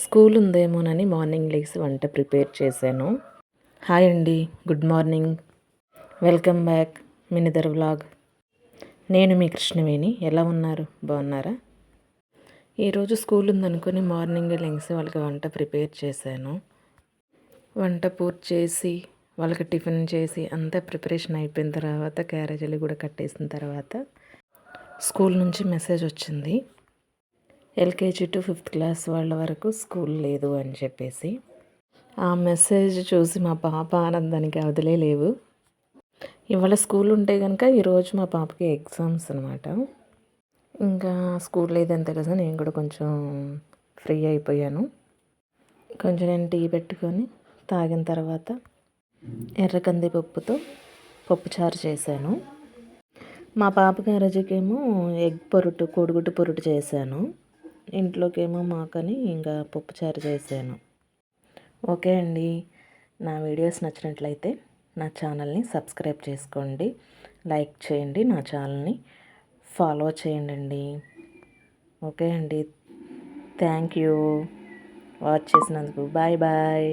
School ఉందేమోనని morning లేసి వంట prepare చేశాను. హాయ్ అండి, గుడ్ మార్నింగ్, వెల్కమ్ బ్యాక్ మినిదర్ వ్లాగ్. నేను మీ కృష్ణవేణి. ఎలా ఉన్నారు? బాగున్నారా? ఈరోజు స్కూల్ ఉందనుకొని మార్నింగ్ లెగ్సి వాళ్ళకి వంట ప్రిపేర్ చేశాను. వంట పూర్తి చేసి వాళ్ళకి టిఫిన్ చేసి అంతా ప్రిపరేషన్ అయిపోయిన తర్వాత క్యారేజీలు కూడా కట్టేసిన తర్వాత స్కూల్ నుంచి మెసేజ్ వచ్చింది, ఎల్కేజీ టు 5th క్లాస్ వాళ్ళ వరకు స్కూల్ లేదు అని చెప్పేసి. ఆ మెసేజ్ చూసి మా పాప ఆనందానికి అవధులే లేవు. ఇవాళ స్కూల్ ఉంటే కనుక ఈరోజు మా పాపకి ఎగ్జామ్స్ అనమాట. ఇంకా స్కూల్ లేదంతే కదా, నేను కూడా కొంచెం ఫ్రీ అయిపోయాను. కొంచెం నేను టీ పెట్టుకొని తాగిన తర్వాత ఎర్ర కందిపప్పుతో పప్పుచారు చేశాను. మా పాప క్యారేజీకేమో ఎగ్ పొరుటు, కోడిగుడ్డు పొరుటు చేశాను. ఇంట్లోకేమో మాకని ఇంకా పప్పుచారు చేశాను. ఓకే అండి, నా వీడియోస్ నచ్చినట్లయితే నా ఛానల్ని సబ్స్క్రైబ్ చేసుకోండి, లైక్ చేయండి, నా ఛానల్ని ఫాలో చేయండి. ఓకే అండి, థ్యాంక్ యూ వాచ్ చేసినందుకు. Bye bye.